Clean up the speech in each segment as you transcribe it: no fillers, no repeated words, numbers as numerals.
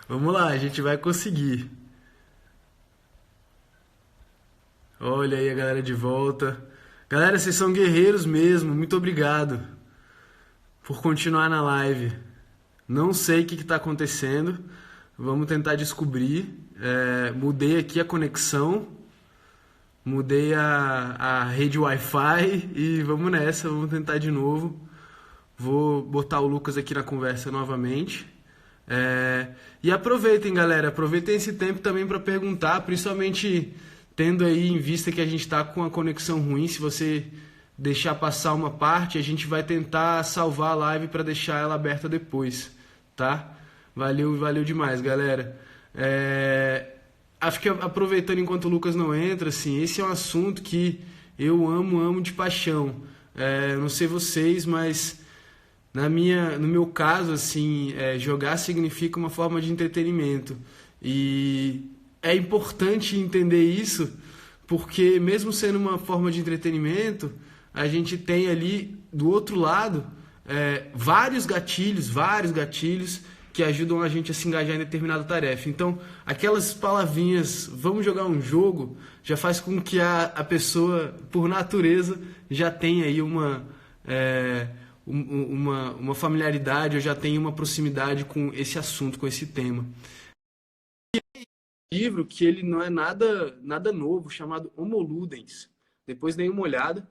Vamos lá, a gente vai conseguir. Olha aí a galera de volta. Galera, vocês são guerreiros mesmo. Muito obrigado por continuar na live. Não sei o que está acontecendo. Vamos tentar descobrir. Mudei aqui a conexão. Mudei a rede Wi-Fi e vamos nessa. Vamos tentar de novo. Vou botar o Lucas aqui na conversa novamente. E aproveitem, galera. Aproveitem esse tempo também para perguntar, principalmente tendo aí em vista que a gente está com a conexão ruim. Se você deixar passar uma parte, a gente vai tentar salvar a live para deixar ela aberta depois, tá? Valeu, valeu demais, galera. Acho que aproveitando enquanto o Lucas não entra, assim, esse é um assunto que eu amo de paixão. Não sei vocês, mas no meu caso, assim, jogar significa uma forma de entretenimento. E é importante entender isso, porque mesmo sendo uma forma de entretenimento, a gente tem ali do outro lado vários gatilhos que ajudam a gente a se engajar em determinada tarefa. Então, aquelas palavrinhas, vamos jogar um jogo, já faz com que a pessoa, por natureza, já tenha aí uma familiaridade, ou já tenha uma proximidade com esse assunto, com esse tema. Livro que ele não é nada novo, chamado Homo Ludens. Depois dei uma olhada.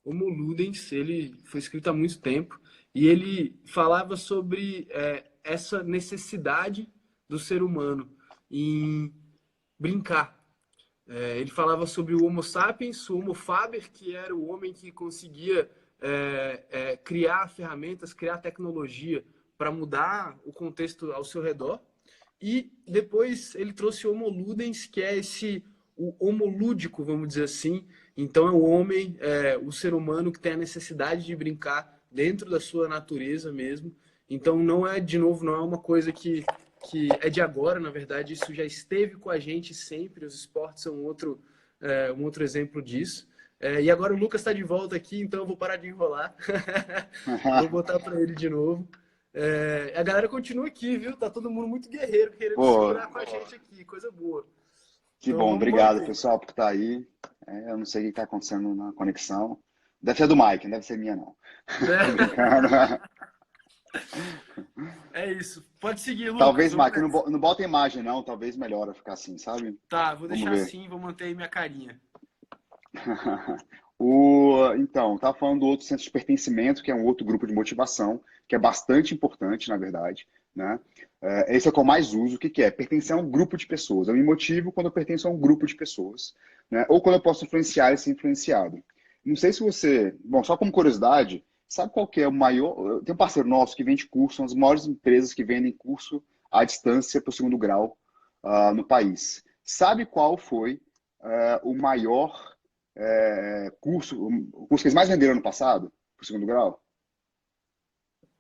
Homo Ludens, ele foi escrito há muito tempo e ele falava sobre essa necessidade do ser humano em brincar. Ele falava sobre o Homo sapiens, o Homo faber, que era o homem que conseguia criar ferramentas, criar tecnologia para mudar o contexto ao seu redor. E depois ele trouxe o Homo Ludens, que é o homo lúdico, vamos dizer assim. Então é o homem, o ser humano que tem a necessidade de brincar dentro da sua natureza mesmo. Então não é, de novo, não é uma coisa que é de agora, na verdade, isso já esteve com a gente sempre. Os esportes são um outro exemplo disso. E agora o Lucas está de volta aqui, então eu vou parar de enrolar. Vou botar para ele de novo. A galera continua aqui, viu? Tá todo mundo muito guerreiro, querendo Pô, segurar com a gente aqui, coisa boa. que Então bom, vamos obrigado manter. pessoal por estar aí. Eu não sei o que está acontecendo na conexão. Deve ser do Mike, não deve ser minha, não. Tô brincando. É isso. Pode seguir, Lucas. Talvez, Vamos Mike, nessa. não bota imagem, não. Talvez melhora ficar assim, sabe? Tá, vou Vamos deixar ver. assim, vou manter aí minha carinha. Então, estava falando do outro senso de pertencimento, que é um outro grupo de motivação, que é bastante importante, na verdade, né? Esse é o que eu mais uso. O que que é? Pertencer a um grupo de pessoas. Eu me motivo quando eu pertenço a um grupo de pessoas, né? Ou quando eu posso influenciar e ser influenciado. Não sei se você... Bom, só como curiosidade, sabe qual que é o maior... Tem um parceiro nosso que vende curso, são as maiores empresas que vendem curso à distância para o segundo grau no país. Sabe qual foi o maior o curso que eles mais venderam ano passado, pro segundo grau?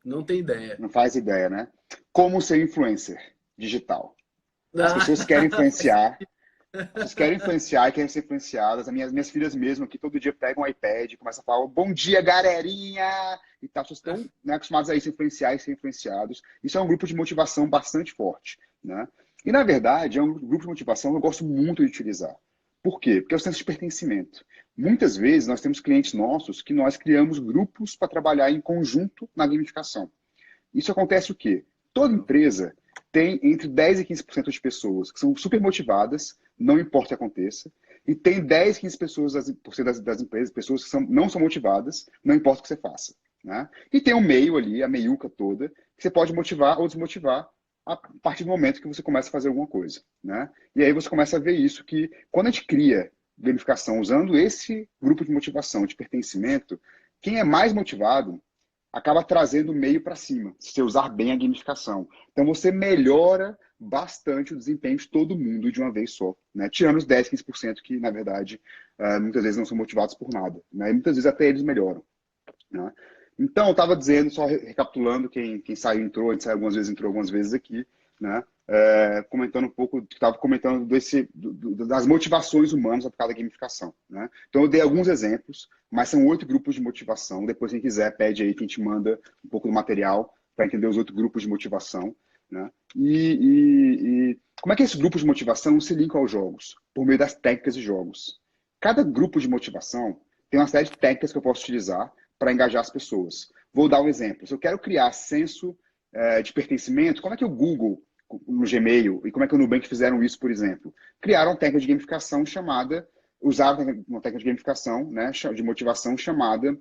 Não tem ideia. Não faz ideia, né? Como ser influencer digital. As Ah, pessoas querem influenciar, e querem ser influenciadas. As minhas filhas mesmo aqui todo dia pegam um iPad e começam a falar bom dia, galerinha! E tal. As pessoas estão, né, acostumadas a isso, influenciar e ser influenciados. Isso é um grupo de motivação bastante forte, né? E, na verdade, é um grupo de motivação que eu gosto muito de utilizar. Por quê? Porque é o senso de pertencimento. Muitas vezes nós temos clientes nossos que nós criamos grupos para trabalhar em conjunto na gamificação. Isso acontece o quê? Toda empresa tem entre 10 e 15% de pessoas que são super motivadas, não importa o que aconteça, e tem 10, 15% das empresas, pessoas que não são motivadas, não importa o que você faça. Né? E tem um meio ali, a meiuca toda, que você pode motivar ou desmotivar a partir do momento que você começa a fazer alguma coisa. Né? E aí você começa a ver isso, que quando a gente cria gamificação usando esse grupo de motivação, de pertencimento, quem é mais motivado acaba trazendo o meio para cima, se você usar bem a gamificação. Então você melhora bastante o desempenho de todo mundo de uma vez só, né? Tirando os 10, 15% que, na verdade, muitas vezes não são motivados por nada. Né? E muitas vezes até eles melhoram. Né? Então, eu estava dizendo, só recapitulando, quem saiu entrou, a gente saiu algumas vezes, entrou algumas vezes aqui, né? Comentando um pouco, estava comentando das motivações humanas aplicada à gamificação. Né? Então, eu dei alguns exemplos, mas são 8 grupos de motivação. Depois, quem quiser, pede aí que a gente manda um pouco do material para entender os outros grupos de motivação, né? E como é que esses grupos de motivação se linkam aos jogos? Por meio das técnicas de jogos. Cada grupo de motivação tem uma série de técnicas que eu posso utilizar para engajar as pessoas. Vou dar um exemplo. Se eu quero criar senso de pertencimento, como é que o Google, no Gmail, e como é que o Nubank fizeram isso, por exemplo? Criaram uma técnica de gamificação chamada, usaram uma técnica de gamificação, né, de motivação chamada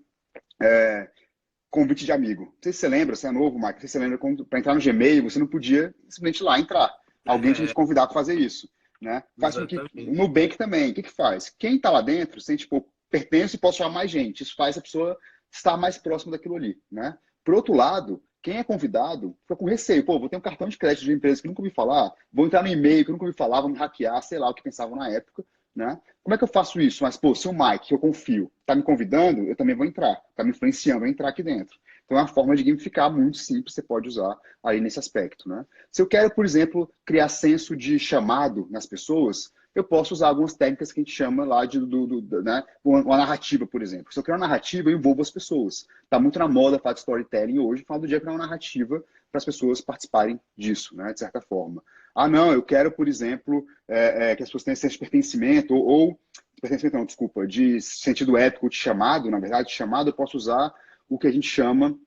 convite de amigo. Não sei se você lembra, você é novo, Mike, não sei se você lembra, para entrar no Gmail, você não podia simplesmente ir lá entrar. Alguém tinha que te convidar para fazer isso. Né? Faz com que o Exatamente. Nubank também, o que faz? Quem está lá dentro sente, pô, pertence e posso chamar mais gente. Isso faz a pessoa estar mais próximo daquilo ali. Né? Por outro lado, quem é convidado fica com receio. Pô, vou ter um cartão de crédito de uma empresa que nunca ouvi falar, vou entrar no e-mail que eu nunca ouvi falar, vou me hackear, sei lá o que pensavam na época. Né? Como é que eu faço isso? Mas, pô, se o Mike, que eu confio, está me convidando, eu também vou entrar. Está me influenciando, eu vou entrar aqui dentro. Então é uma forma de gamificar muito simples, você pode usar aí nesse aspecto. Né? Se eu quero, por exemplo, criar senso de chamado nas pessoas, eu posso usar algumas técnicas que a gente chama lá de né? Uma narrativa, por exemplo. Se eu criar uma narrativa, eu envolvo as pessoas. Está muito na moda falar de storytelling hoje, falar do dia criar uma narrativa para as pessoas participarem disso, né? De certa forma. Ah, não, eu quero, por exemplo, que as pessoas tenham senso de pertencimento, ou pertencimento não, desculpa, de sentido épico de chamado, na verdade, de chamado, eu posso usar o que a gente chama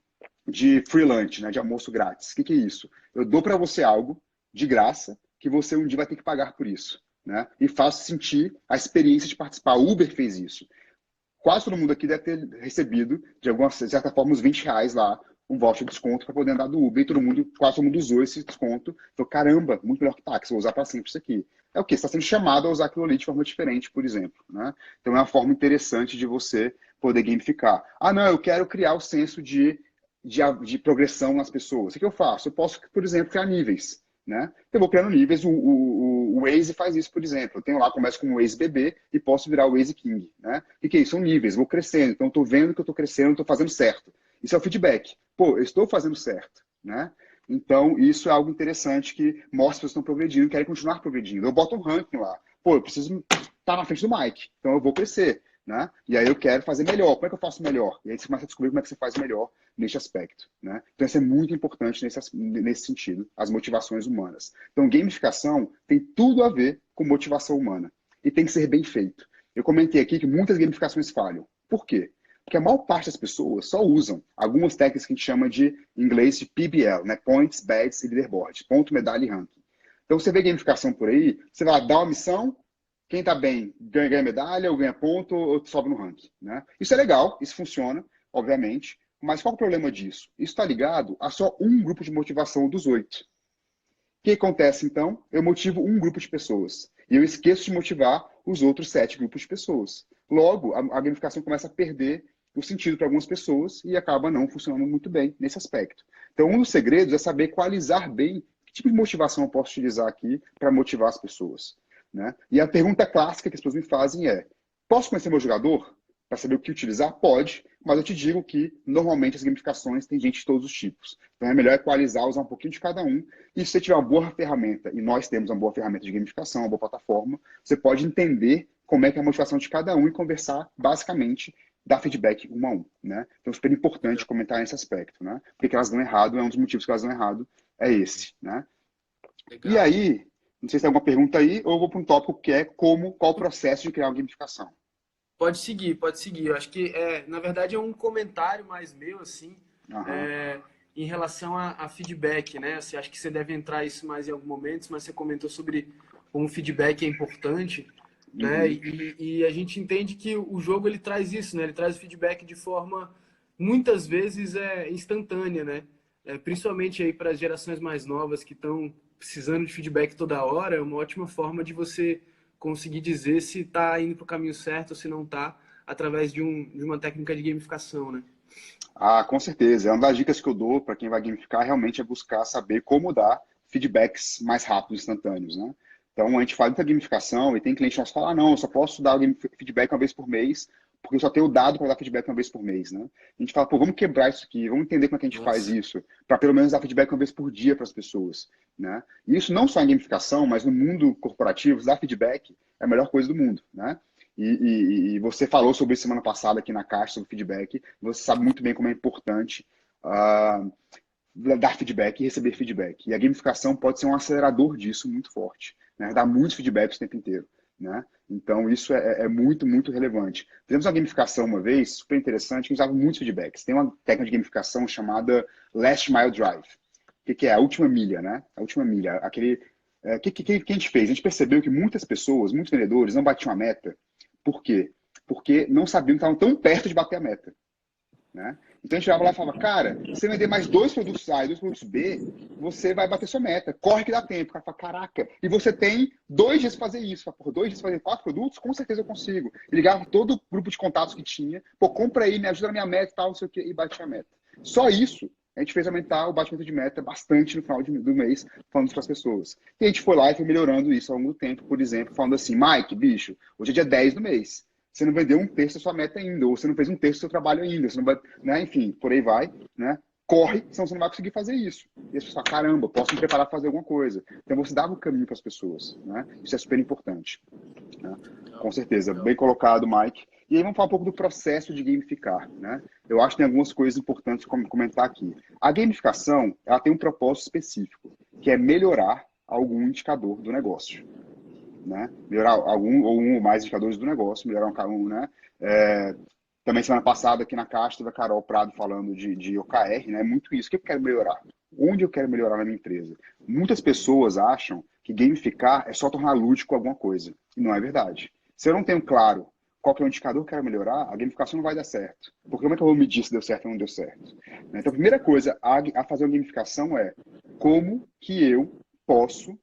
de free lunch, né, de almoço grátis. O que é isso? Eu dou para você algo de graça que você um dia vai ter que pagar por isso. Né? E faço sentir a experiência de participar. O Uber fez isso. Quase todo mundo aqui deve ter recebido, de certa forma, uns R$ 20 lá, um voucher de desconto para poder andar do Uber. E quase todo mundo usou esse desconto. Falou, caramba, muito melhor que táxi, vou usar para sempre isso aqui. É o quê? Você está sendo chamado a usar aquilo ali de forma diferente, por exemplo. Né? Então é uma forma interessante de você poder gamificar. Ah, não, eu quero criar o senso de progressão nas pessoas. O que eu faço? Eu posso, por exemplo, criar níveis. Né? Eu vou criando níveis, o Waze faz isso, por exemplo. Eu tenho lá, começo com o Waze bebê e posso virar o Waze King. Né? O que é isso? São níveis, vou crescendo. Então, estou vendo que eu estou crescendo, estou fazendo certo. Isso é o feedback. Pô, eu estou fazendo certo. Né? Então, isso é algo interessante que mostra que vocês estão progredindo, querem continuar progredindo. Eu boto um ranking lá. Pô, eu preciso estar na frente do Mike, então eu vou crescer. Né? E aí eu quero fazer melhor. Como é que eu faço melhor? E aí você começa a descobrir como é que você faz melhor nesse aspecto. Né? Então isso é muito importante nesse sentido, as motivações humanas. Então gamificação tem tudo a ver com motivação humana e tem que ser bem feito. Eu comentei aqui que muitas gamificações falham. Por quê? Porque a maior parte das pessoas só usam algumas técnicas que a gente chama de, em inglês, de PBL, né? Points, Badges e Leaderboard. Ponto, medalha e ranking. Então você vê gamificação por aí, você vai dar uma missão, quem está bem ganha medalha, ou ganha ponto, ou sobe no ranking. Né? Isso é legal, isso funciona, obviamente, mas qual é o problema disso? Isso está ligado a só um grupo de motivação dos 8. O que acontece, então? Eu motivo um grupo de pessoas. E eu esqueço de motivar os outros 7 grupos de pessoas. Logo, a gamificação começa a perder o sentido para algumas pessoas e acaba não funcionando muito bem nesse aspecto. Então, um dos segredos é saber equalizar bem que tipo de motivação eu posso utilizar aqui para motivar as pessoas. Né? E a pergunta clássica que as pessoas me fazem é: posso conhecer meu jogador para saber o que utilizar? Pode, mas eu te digo que normalmente as gamificações têm gente de todos os tipos. Então é melhor equalizar, usar um pouquinho de cada um. E se você tiver uma boa ferramenta, e nós temos uma boa ferramenta de gamificação, uma boa plataforma, você pode entender como é que é a motivação de cada um e conversar basicamente, dar feedback um a um. Né? Então é super importante comentar nesse aspecto. Né? Porque elas dão errado, é um dos motivos que elas dão errado, é esse. Né? E Legal. aí, não sei se tem alguma pergunta aí, ou eu vou para um tópico que é qual o processo de criar uma gamificação. Pode seguir, pode seguir. Eu acho que, na verdade, é um comentário mais meu, assim, Aham. é, em relação a feedback, né? Assim, acho que você deve entrar isso mais em algum momento, mas você comentou sobre como o feedback é importante, né? Uhum. E a gente entende que o jogo ele traz isso, né? Ele traz o feedback de forma muitas vezes instantânea, né? Principalmente aí para as gerações mais novas que estão precisando de feedback toda hora, é uma ótima forma de você conseguir dizer se está indo para o caminho certo ou se não está, através de uma técnica de gamificação, né? Ah, com certeza. É uma das dicas que eu dou para quem vai gamificar realmente é buscar saber como dar feedbacks mais rápidos, instantâneos, né? Então, a gente faz muita gamificação e tem cliente nosso que fala, ah, não, eu só posso dar feedback uma vez por mês, porque eu só tenho dado para dar feedback uma vez por mês, né? A gente fala, pô, vamos quebrar isso aqui, vamos entender como é que a gente faz Nossa, isso, para pelo menos dar feedback uma vez por dia para as pessoas, né? E isso não só em gamificação, mas no mundo corporativo, dar feedback é a melhor coisa do mundo, né? E você falou sobre isso semana passada aqui na Caixa, sobre feedback. Você sabe muito bem como é importante. Uh, dar feedback e receber feedback. E a gamificação pode ser um acelerador disso muito forte, né? Dar muitos feedbacks o tempo inteiro, né? Então, isso é muito, muito relevante. Fizemos uma gamificação uma vez, super interessante, que usava muitos feedbacks. Tem uma técnica de gamificação chamada Last Mile Drive. O que é? A última milha, né? A última milha. Aquele... O que a gente fez? A gente percebeu que muitas pessoas, muitos vendedores, não batiam a meta. Por quê? Porque não sabiam que estavam tão perto de bater a meta, né? Então a gente chegava lá e falava, cara, se você vender mais 2 produtos A e 2 produtos B, você vai bater sua meta. Corre que dá tempo. O cara fala, caraca, e você tem 2 dias para fazer isso. Fala, por 2 dias fazer 4 produtos, com certeza eu consigo. E ligava todo o grupo de contatos que tinha, pô, compra aí, me ajuda na minha meta e tal, não sei o quê, e bate a meta. Só isso, a gente fez aumentar o batimento de meta bastante no final do mês, falando isso para as pessoas. E a gente foi lá e foi melhorando isso ao longo do tempo, por exemplo, falando assim, Mike, bicho, hoje é dia 10 do mês. Você não vendeu um terço da sua meta ainda, ou você não fez um terço do seu trabalho ainda, você não vai, né? Enfim, por aí vai, né? Corre, senão você não vai conseguir fazer isso. E as pessoas falam, caramba, posso me preparar para fazer alguma coisa. Então você dava o caminho para as pessoas, né? Isso é super importante, né? Com certeza, bem colocado, Mike. E aí vamos falar um pouco do processo de gamificar, né? Eu acho que tem algumas coisas importantes para comentar aqui. A gamificação, ela tem um propósito específico, que é melhorar algum indicador do negócio, né? Melhorar algum ou um ou mais indicadores do negócio, melhorar né? Também semana passada aqui na Caixa teve a Carol Prado falando de OKR, né? Muito isso. O que eu quero melhorar? Onde eu quero melhorar na minha empresa? Muitas pessoas acham que gamificar é só tornar lúdico alguma coisa. E não é verdade. Se eu não tenho claro qual que é o indicador que eu quero melhorar, a gamificação não vai dar certo. Porque como é que eu vou medir se deu certo ou não deu certo? Então, a primeira coisa a fazer uma gamificação é como que eu posso...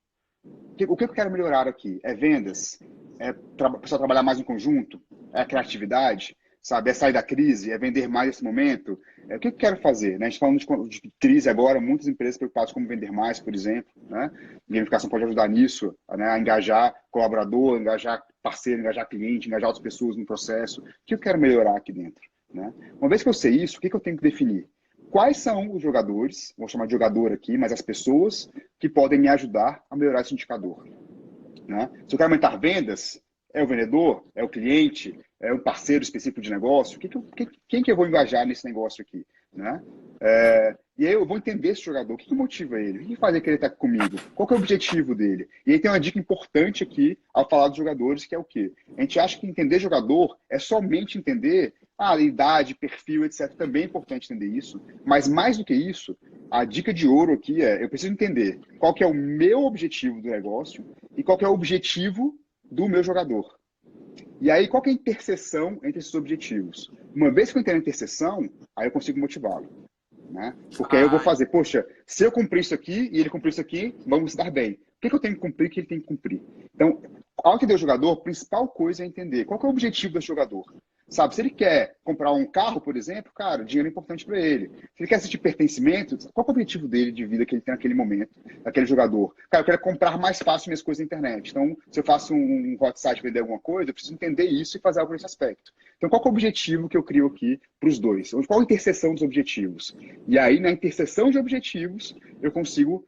O que eu quero melhorar aqui? É vendas? É o pessoal trabalhar mais em conjunto? É a criatividade? Sabe? É sair da crise? É vender mais nesse momento? O que eu quero fazer? Né? A gente falando de crise agora, muitas empresas preocupadas com como vender mais, por exemplo. Né? A gamificação pode ajudar nisso, né? A engajar colaborador, engajar parceiro, engajar cliente, engajar outras pessoas no processo. O que eu quero melhorar aqui dentro? Né? Uma vez que eu sei isso, o que eu tenho que definir? Quais são os jogadores, vou chamar de jogador aqui, mas as pessoas que podem me ajudar a melhorar esse indicador, né? Se eu quero aumentar vendas, é o vendedor, é o cliente, é um parceiro específico de negócio, quem que eu vou engajar nesse negócio aqui, né? E aí eu vou entender esse jogador, o que motiva ele, o que faz ele querer estar comigo, qual que é o objetivo dele. E aí tem uma dica importante aqui ao falar dos jogadores, que é o quê? A gente acha que entender jogador é somente entender a idade, perfil, etc. Também é importante entender isso, mas mais do que isso, a dica de ouro aqui eu preciso entender qual que é o meu objetivo do negócio e qual que é o objetivo do meu jogador. E aí, qual que é a interseção entre esses objetivos? Uma vez que eu entendo a interseção, aí eu consigo motivá-lo, né? Porque aí eu vou fazer, poxa, se eu cumprir isso aqui e ele cumprir isso aqui, vamos estar bem. O que eu tenho que cumprir e o que ele tem que cumprir? Então, ao entender o jogador, a principal coisa é entender qual que é o objetivo do jogador. Sabe, se ele quer comprar um carro, por exemplo, cara, o dinheiro é importante para ele. Se ele quer assistir pertencimento, qual é o objetivo dele de vida que ele tem naquele momento, daquele jogador? Cara, eu quero comprar mais fácil minhas coisas na internet. Então, se eu faço um hot site para vender alguma coisa, eu preciso entender isso e fazer algo nesse aspecto. Então, qual é o objetivo que eu crio aqui para os dois? Qual a interseção dos objetivos? E aí, na interseção de objetivos, eu consigo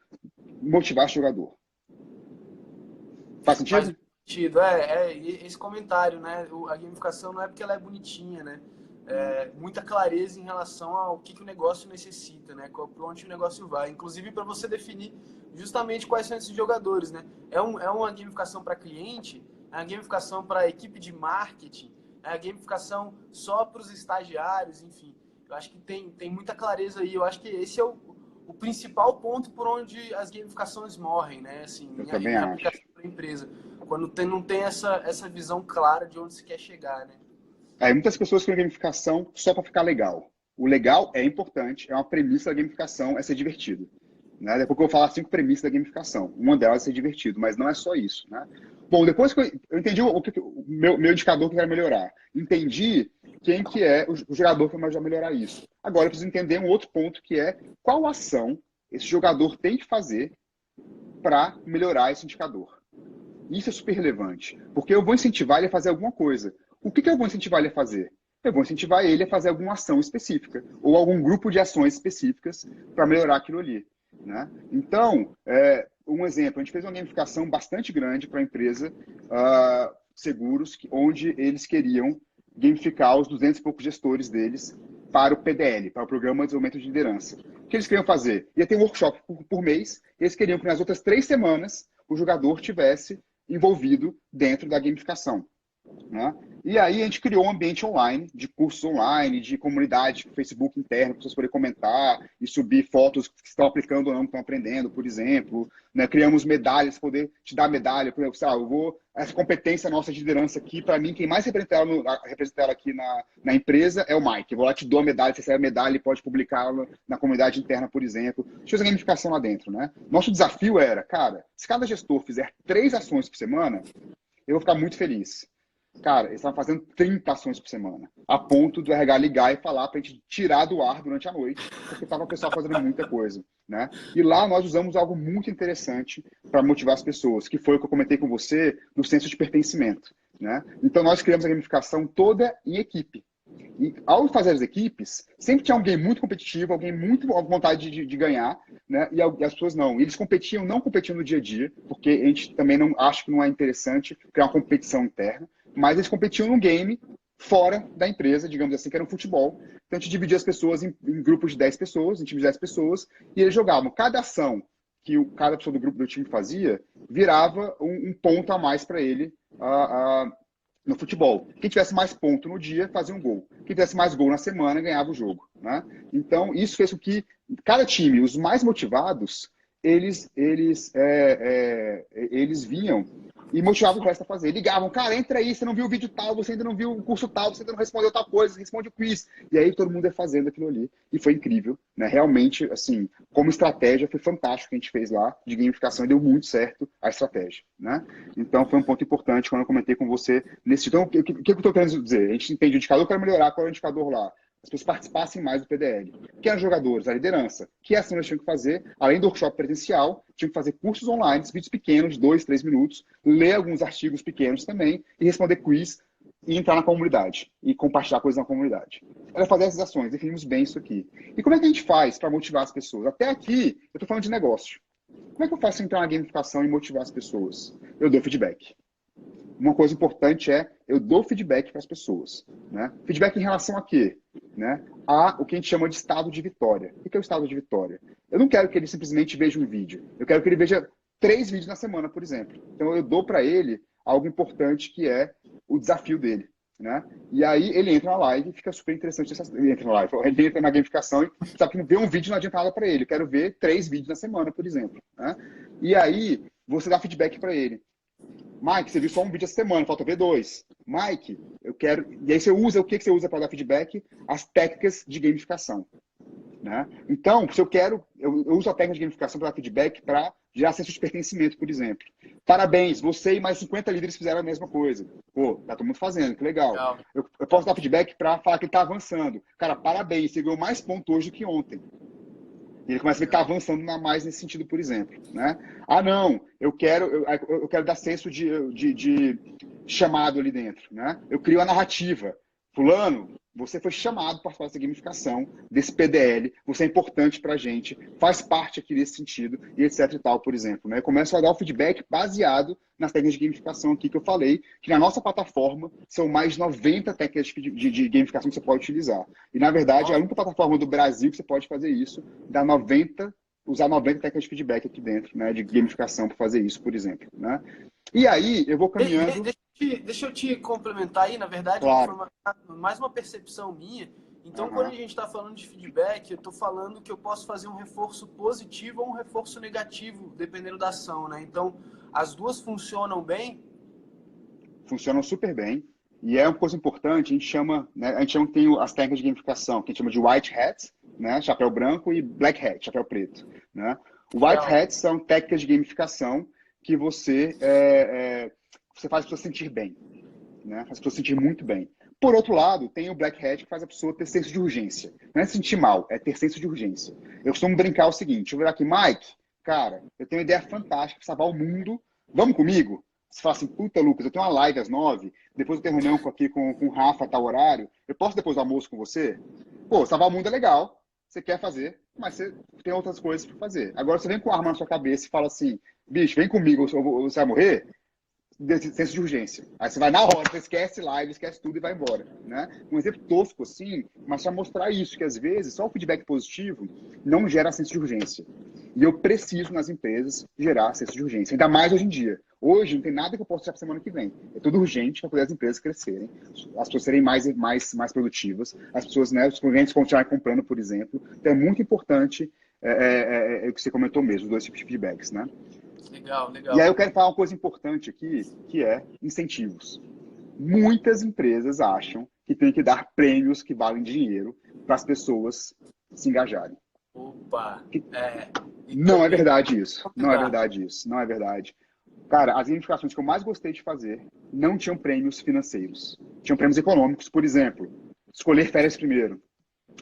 motivar esse jogador. Faz sentido? Faz sentido. Esse comentário, né? A gamificação não é porque ela é bonitinha, né? Muita clareza em relação ao que o negócio necessita, né? Para onde o negócio vai. Inclusive para você definir justamente quais são esses jogadores, né? É uma gamificação para cliente, é uma gamificação para equipe de marketing, é uma gamificação só para os estagiários, enfim. Eu acho que tem muita clareza aí. Eu acho que esse é o principal ponto por onde as gamificações morrem, né? Assim, Eu também acho. aplicação para a empresa. Quando não tem essa visão clara de onde se quer chegar, né? Muitas pessoas criam gamificação só para ficar legal. O legal é importante, é uma premissa da gamificação, é ser divertido. Né? Depois que eu vou falar 5 premissas da gamificação. Uma delas é ser divertido, mas não é só isso. Né? Bom, depois que eu entendi o meu indicador que eu quero melhorar, entendi quem que é o jogador que vai me melhorar isso. Agora eu preciso entender um outro ponto, que é qual ação esse jogador tem que fazer para melhorar esse indicador. Isso é super relevante, porque eu vou incentivar ele a fazer alguma coisa. O que eu vou incentivar ele a fazer? Eu vou incentivar ele a fazer alguma ação específica ou algum grupo de ações específicas para melhorar aquilo ali. Né? Então, um exemplo, a gente fez uma gamificação bastante grande para a empresa seguros, onde eles queriam gamificar os 200 e poucos gestores deles para o PDL, para o Programa de Desenvolvimento de Liderança. O que eles queriam fazer? Ia ter um workshop por mês, e eles queriam que nas outras 3 semanas o jogador tivesse envolvido dentro da gamificação, né? E aí a gente criou um ambiente online, de cursos online, de comunidade, Facebook interno, para vocês poderem comentar e subir fotos que estão aplicando ou não, que estão aprendendo, por exemplo. Né? Criamos medalhas, poder te dar medalha. Por exemplo, essa competência nossa de liderança aqui, para mim, quem mais representa ela aqui na empresa é o Mike. Eu vou lá, te dou a medalha, você recebe a medalha e pode publicá-la na comunidade interna, por exemplo. A gente fez a gamificação lá dentro, né? Nosso desafio era, cara, se cada gestor fizer 3 ações por semana, eu vou ficar muito feliz. Cara, eles estavam fazendo 30 ações por semana, a ponto do RH ligar e falar para a gente tirar do ar durante a noite, porque estava o pessoal fazendo muita coisa, né? E lá nós usamos algo muito interessante para motivar as pessoas, que foi o que eu comentei com você do senso de pertencimento, né? Então nós criamos a gamificação toda em equipe. E ao fazer as equipes, sempre tinha alguém muito competitivo, alguém muito com vontade de ganhar, né? E as pessoas não. E eles não competiam no dia a dia, porque a gente também não acha que não é interessante criar uma competição interna, mas eles competiam num game fora da empresa, digamos assim, que era um futebol. Então a gente dividia as pessoas em grupos de 10 pessoas, em times de 10 pessoas, e eles jogavam. Cada ação que cada pessoa do grupo do time fazia virava um ponto a mais para ele no futebol. Quem tivesse mais ponto no dia fazia um gol. Quem tivesse mais gol na semana ganhava o jogo, né? Então isso fez com que cada time, os mais motivados, eles vinham e motivavam o resto a fazer. Ligavam, cara, entra aí, você não viu o vídeo tal, você ainda não viu o curso tal, você ainda não respondeu tal coisa, responde o quiz. E aí todo mundo ia fazendo aquilo ali. E foi incrível, né? Realmente, assim, como estratégia, foi fantástico o que a gente fez lá de gamificação e deu muito certo a estratégia, né? Então foi um ponto importante quando eu comentei com você nesse. Então, o que eu estou querendo dizer? A gente entende o indicador, eu quero melhorar qual é o indicador lá. As pessoas participassem mais do PDL. Quem eram os jogadores? A liderança. Que ação eles tinham que fazer? Além do workshop presencial, tinham que fazer cursos online, vídeos pequenos, de 2, 3 minutos, ler alguns artigos pequenos também e responder quiz e entrar na comunidade e compartilhar coisas na comunidade. Era fazer essas ações, definimos bem isso aqui. E como é que a gente faz para motivar as pessoas? Até aqui, eu estou falando de negócio. Como é que eu faço entrar na gamificação e motivar as pessoas? Eu dou feedback. Uma coisa importante é, eu dou feedback para as pessoas, né? Feedback em relação a quê? Né? A o que a gente chama de estado de vitória. O que é o estado de vitória? Eu não quero que ele simplesmente veja um vídeo. Eu quero que ele veja 3 vídeos na semana, por exemplo. Então eu dou para ele algo importante que é o desafio dele, né? E aí ele entra na live e fica super interessante. Ele entra na live, ele entra na gamificação e sabe que ver um vídeo não adianta nada para ele. Eu quero ver 3 vídeos na semana, por exemplo, né? E aí você dá feedback para ele. Mike, você viu só um vídeo essa semana, falta ver 2. Mike, eu quero. E aí você usa o que você usa para dar feedback? As técnicas de gamificação, né? Então, se eu quero, eu uso a técnica de gamificação para dar feedback para gerar senso de pertencimento, por exemplo. Parabéns, você e mais 50 líderes fizeram a mesma coisa. Pô, tá todo mundo fazendo, que legal. Eu posso dar feedback para falar que ele está avançando. Cara, parabéns, você ganhou mais pontos hoje do que ontem. E ele começa a ver que está avançando mais nesse sentido, por exemplo, né? Ah, não, eu quero dar senso de chamado ali dentro, né? Eu crio a narrativa. Fulano, você foi chamado para fazer essa gamificação desse PDL, você é importante para a gente, faz parte aqui desse sentido, e etc e tal, por exemplo, né? Eu começo a dar o feedback baseado nas técnicas de gamificação aqui que eu falei, que na nossa plataforma são mais de 90 técnicas de gamificação que você pode utilizar. E, na verdade, é a única plataforma do Brasil que você pode fazer isso, usar 90 técnicas de feedback aqui dentro, né? De gamificação para fazer isso, por exemplo, né? E aí, eu vou caminhando... Deixa eu te complementar aí, na verdade, claro. foi mais uma percepção minha. Então, Uhum. quando a gente está falando de feedback, eu estou falando que eu posso fazer um reforço positivo ou um reforço negativo, dependendo da ação, né? Então, as duas funcionam bem? Funcionam super bem. E é uma coisa importante, a gente chama, né, tem as técnicas de gamificação, que a gente chama de white hat, né, chapéu branco, e black hat, chapéu preto, né? White hat são técnicas de gamificação que você faz a pessoa sentir bem, né? Faz a pessoa sentir muito bem. Por outro lado, tem o black hat que faz a pessoa ter senso de urgência. Não é sentir mal, é ter senso de urgência. Eu costumo brincar o seguinte, eu vou virar aqui, Mike, cara, eu tenho uma ideia fantástica para salvar o mundo, vamos comigo? Você fala assim, puta, Lucas, eu tenho uma live às 9, depois eu tenho reunião aqui com o Rafa a tal horário, eu posso depois do almoço com você? Pô, salvar o mundo é legal, você quer fazer, mas você tem outras coisas para fazer. Agora você vem com a arma na sua cabeça e fala assim, bicho, vem comigo, você vai morrer? desse senso de urgência. Aí você vai na hora, você esquece live, esquece tudo e vai embora, né? Um exemplo tosco assim, mas para mostrar isso, que às vezes só o feedback positivo não gera senso de urgência. E eu preciso nas empresas gerar senso de urgência, ainda mais hoje em dia. Hoje não tem nada que eu possa tirar para semana que vem. É tudo urgente para poder as empresas crescerem, as pessoas serem mais produtivas, as pessoas, né, os clientes continuarem comprando, por exemplo. Então é muito importante o que você comentou mesmo, os dois tipos de feedbacks, né? Legal, E aí legal. eu quero falar uma coisa importante aqui, que é incentivos. Muitas empresas acham que tem que dar prêmios que valem dinheiro para as pessoas se engajarem. Opa, isso é Não é bem verdade isso. Não é bizarro. verdade isso. Não é verdade. Cara, as gamificações que eu mais gostei de fazer não tinham prêmios financeiros. Tinham prêmios econômicos, por exemplo, escolher férias primeiro.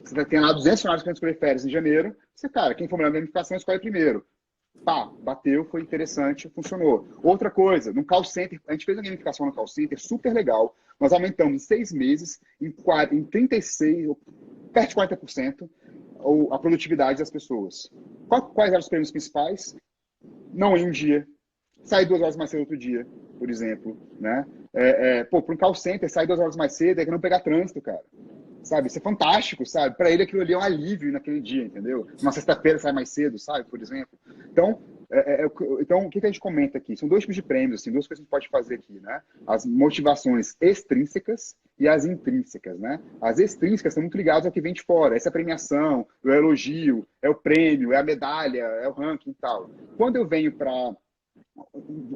Você tem lá 200 funcionários para escolher férias em janeiro. Você, cara, quem for melhor na gamificação, escolhe primeiro. Pá, bateu, foi interessante, funcionou. Outra coisa, no call center, a gente fez uma gamificação no call center super legal. Nós aumentamos em 6 meses, em 36, perto de 40%, a produtividade das pessoas. Quais eram os prêmios principais? Não em um dia. Sair 2 horas mais cedo outro dia, por exemplo. Né? Para um call center, sair 2 horas mais cedo é que não pegar trânsito, cara. Sabe? Isso é fantástico, sabe? Para ele aquilo ali é um alívio naquele dia, entendeu? Uma sexta-feira sai mais cedo, sabe? Por exemplo. Então, então, o que a gente comenta aqui? São dois tipos de prêmios, assim, duas coisas que a gente pode fazer aqui, né? As motivações extrínsecas e as intrínsecas, né? As extrínsecas estão muito ligadas ao que vem de fora. Essa é a premiação, é o elogio, é o prêmio, é a medalha, é o ranking e tal. Quando eu venho para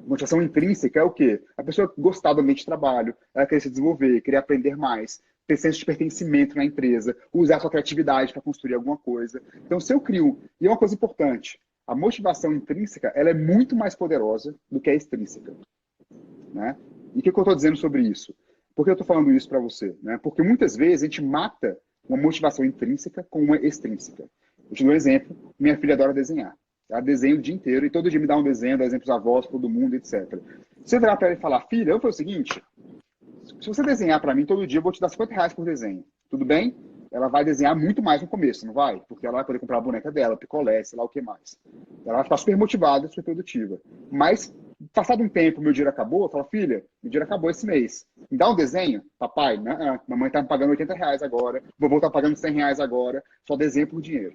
motivação intrínseca, é o quê? A pessoa gostar do ambiente de trabalho, ela querer se desenvolver, querer aprender mais, ter senso de pertencimento na empresa, usar sua criatividade para construir alguma coisa. Então, se eu crio, e é uma coisa importante, a motivação intrínseca ela é muito mais poderosa do que a extrínseca. Né? E o que eu estou dizendo sobre isso? Por que eu estou falando isso para você? Né? Porque muitas vezes a gente mata uma motivação intrínseca com uma extrínseca. Eu te dou um exemplo. Minha filha adora desenhar. Ela desenha o dia inteiro e todo dia me dá um desenho, dá exemplos avós, todo mundo, etc. Se eu virar para ela e falar, filha, eu vou fazer o seguinte, se você desenhar para mim todo dia, eu vou te dar R$ 50 por desenho. Tudo bem? Ela vai desenhar muito mais no começo, não vai? Porque ela vai poder comprar a boneca dela, picolé, sei lá o que mais. Ela vai ficar super motivada, super produtiva. Mas, passado um tempo, meu dinheiro acabou, eu falo, filha, meu dinheiro acabou esse mês. Me dá um desenho? Papai, não, mamãe tá me pagando R$ 80 agora, vovô tá pagando R$ 100 agora, só desenho por dinheiro.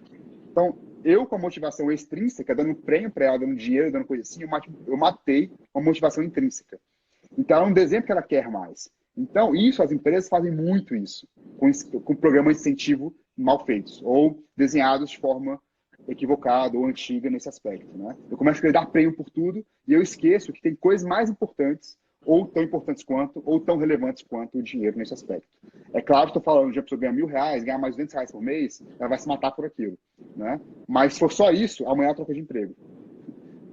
Então, eu com a motivação extrínseca, dando prêmio para ela, dando dinheiro, dando coisa assim, eu matei uma motivação intrínseca. Então, ela não desenha porque ela quer mais. Então, as empresas fazem muito isso, com programas de incentivo mal feitos, ou desenhados de forma equivocada ou antiga nesse aspecto. Né? Eu começo a querer dar prêmio por tudo e eu esqueço que tem coisas mais importantes, ou tão importantes quanto, ou tão relevantes quanto o dinheiro nesse aspecto. É claro que estou falando de uma pessoa ganhar R$ 1.000, ganhar mais R$ 200 por mês, ela vai se matar por aquilo. Né? Mas se for só isso, amanhã ela troca de emprego.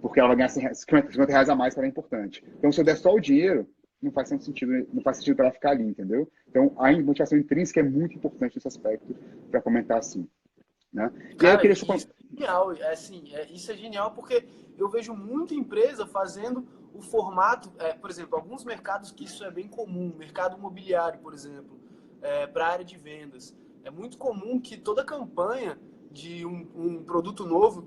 Porque ela vai ganhar R$ 50 a mais, que ela é importante. Então, se eu der só o dinheiro, não faz sentido, não faz sentido para ela ficar ali, entendeu? Então, a motivação intrínseca é muito importante nesse aspecto, para comentar assim. Né? E aí eu Cara, queria e só. isso é genial. Isso é genial porque eu vejo muita empresa fazendo o formato, por exemplo, alguns mercados que isso é bem comum, mercado imobiliário, por exemplo, para a área de vendas. É muito comum que toda campanha de um produto novo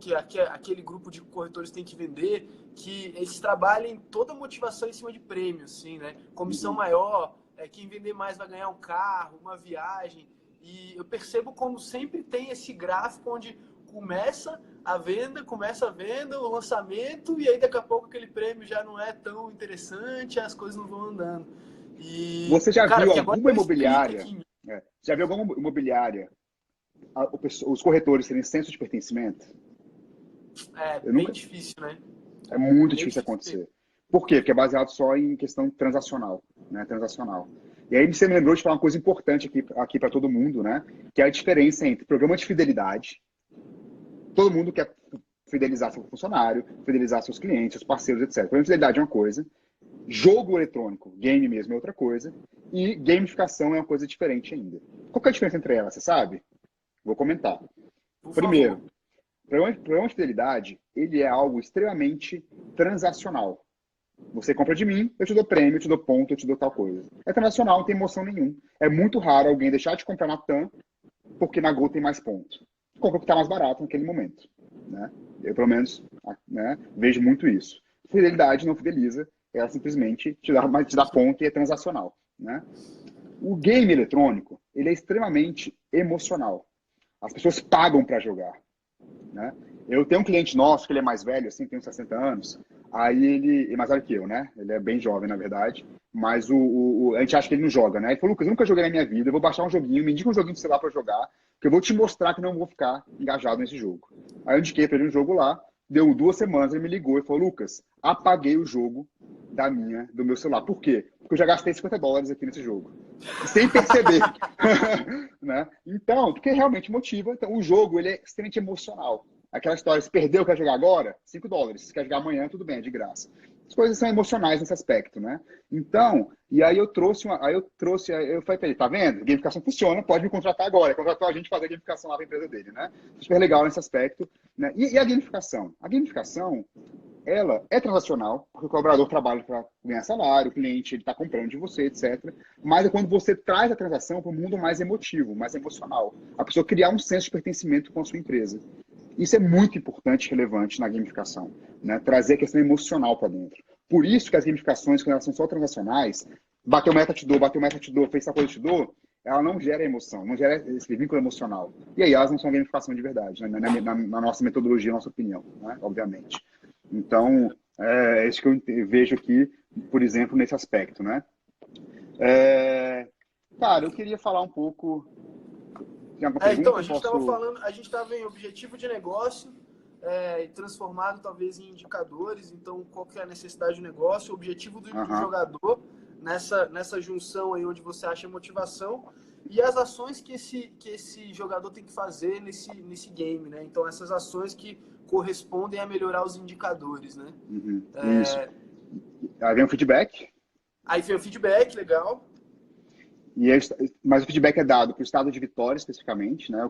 aquele grupo de corretores tem que vender, que eles trabalhem toda a motivação em cima de prêmio, assim, né? Comissão Uhum. maior, quem vender mais vai ganhar um carro, uma viagem. E eu percebo como sempre tem esse gráfico onde começa a venda, o lançamento, e aí daqui a pouco aquele prêmio já não é tão interessante, as coisas não vão andando. E, Você já cara, viu que agora alguma deu esse clique imobiliária? aqui. Já viu alguma imobiliária? Os corretores terem senso de pertencimento? É Eu bem nunca. difícil, né? É muito Bem difícil difícil mesmo. acontecer. Por quê? Porque é baseado só em questão transacional, né? Transacional. E aí você me lembrou de falar uma coisa importante aqui para todo mundo, né? Que é a diferença entre programa de fidelidade. Todo mundo quer fidelizar seu funcionário, fidelizar seus clientes, seus parceiros, etc. Programa de fidelidade é uma coisa, jogo eletrônico, game mesmo, é outra coisa, e gamificação é uma coisa diferente ainda. Qual que é a diferença entre elas, você sabe? Vou comentar. Por favor. Primeiro, programa de fidelidade, ele é algo extremamente transacional. Você compra de mim, eu te dou prêmio, eu te dou ponto, eu te dou tal coisa. É transacional, não tem emoção nenhuma. É muito raro alguém deixar de comprar na TAM porque na Gol tem mais pontos. Compra o que está mais barato naquele momento. Né? Eu, pelo menos, né, vejo muito isso. Fidelidade não fideliza. ela simplesmente te dá ponto e é transacional, né? O game eletrônico, ele é extremamente emocional. As pessoas pagam para jogar, né? Eu tenho um cliente nosso, que ele é mais velho, assim, tem uns 60 anos, aí ele é mais velho que eu, né? Ele é bem jovem, na verdade, mas a gente acha que ele não joga, né? Ele falou, Lucas, eu nunca joguei na minha vida, eu vou baixar um joguinho, me indica um joguinho de celular para jogar, que eu vou te mostrar que não vou ficar engajado nesse jogo. Aí eu indiquei para ele um jogo lá, deu 2 semanas, ele me ligou e falou, Lucas, apaguei o jogo do meu celular. Por quê? Porque eu já gastei US$ 50 aqui nesse jogo. Sem perceber. Né? Então, porque realmente motiva. Então, o jogo ele é extremamente emocional. Aquela história, se perdeu, quer jogar agora? US$ 5. Se quer jogar amanhã, tudo bem, é de graça. As coisas são emocionais nesse aspecto, né? Então, e aí eu falei pra ele, tá vendo? Gamificação funciona, pode me contratar agora. Ele contratou a gente fazer a gamificação lá pra empresa dele, né? Super legal nesse aspecto. Né? E a gamificação? A gamificação, ela é transacional, porque o colaborador trabalha para ganhar salário, o cliente está comprando de você, etc. Mas é quando você traz a transação para um mundo mais emotivo, mais emocional. A pessoa criar um senso de pertencimento com a sua empresa. Isso é muito importante e relevante na gamificação, né? Trazer a questão emocional para dentro. Por isso que as gamificações, quando elas são só transacionais, bateu meta, te dou, fez essa coisa, te dou, ela não gera emoção, não gera esse vínculo emocional. E aí elas não são gamificação de verdade, né? Na nossa metodologia, na nossa opinião, né? Obviamente. Então, é isso que eu vejo aqui, por exemplo, nesse aspecto, né? Cara, eu queria falar um pouco. Tem alguma Então, pergunta? a Eu gente estava posso. falando, a gente estava em objetivo de negócio, transformado talvez em indicadores, então qual que é a necessidade do negócio, o objetivo do Aham. jogador nessa junção aí onde você acha motivação e as ações que esse jogador tem que fazer nesse game, né? Então essas ações que correspondem a melhorar os indicadores, né? Uhum. Isso. Aí vem o feedback. Aí vem o feedback, legal. Mas o feedback é dado para o estado de vitória, especificamente, né?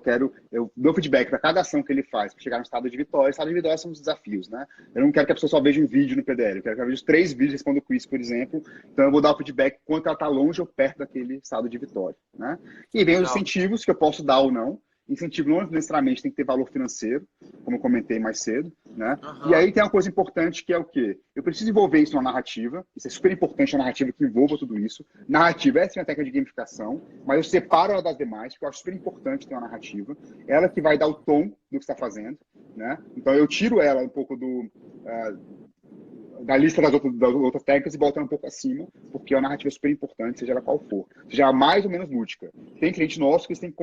Eu dou feedback para cada ação que ele faz para chegar no estado de vitória. O estado de vitória são os desafios, né? Eu não quero que a pessoa só veja um vídeo no PDL, eu quero que ela veja 3 vídeos respondendo o quiz, por exemplo. Então eu vou dar o feedback quanto ela está longe ou perto daquele estado de vitória, né? E vem os Legal. incentivos que eu posso dar ou não. Incentivo não necessariamente tem que ter valor financeiro, como eu comentei mais cedo, né? Uhum. E aí tem uma coisa importante que é o quê? Eu preciso envolver isso numa narrativa, isso é super importante, a narrativa que envolva tudo isso. Narrativa é sim uma técnica de gamificação, mas eu separo ela das demais, porque eu acho super importante ter uma narrativa. Ela que vai dar o tom do que está fazendo, né? Então eu tiro ela um pouco da lista das outras técnicas e boto ela um pouco acima, porque a narrativa é super importante, seja ela qual for. Seja mais ou menos lúdica. Tem cliente nosso que tem que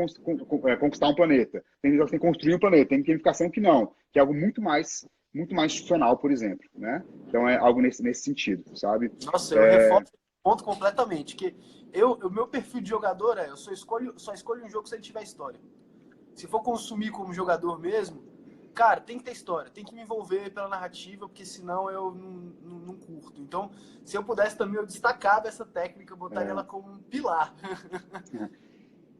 conquistar um planeta. Tem gente que tem que construir um planeta. Tem gamificação que não, que é algo muito mais institucional, por exemplo, né? Então é algo nesse sentido, sabe? Nossa, eu reforço o ponto completamente, que o meu perfil de jogador eu só escolho um jogo se ele tiver história. Se for consumir como jogador mesmo, cara, tem que ter história, tem que me envolver pela narrativa, porque senão eu não curto. Então, se eu pudesse também, eu destacava essa técnica, botaria ela como um pilar.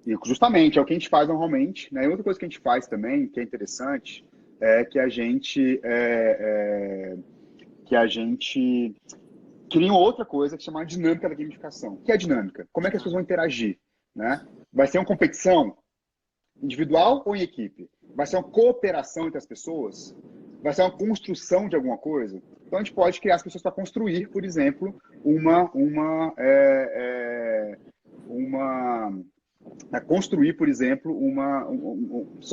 E justamente, é o que a gente faz normalmente, né? E outra coisa que a gente faz também, que é interessante, é que a gente cria outra coisa que se chama dinâmica da gamificação. O que é a dinâmica? Como é que as pessoas vão interagir, né? Vai ser uma competição individual ou em equipe? Vai ser uma cooperação entre as pessoas? Vai ser uma construção de alguma coisa? Então a gente pode criar as pessoas para construir, por exemplo, construir, por exemplo,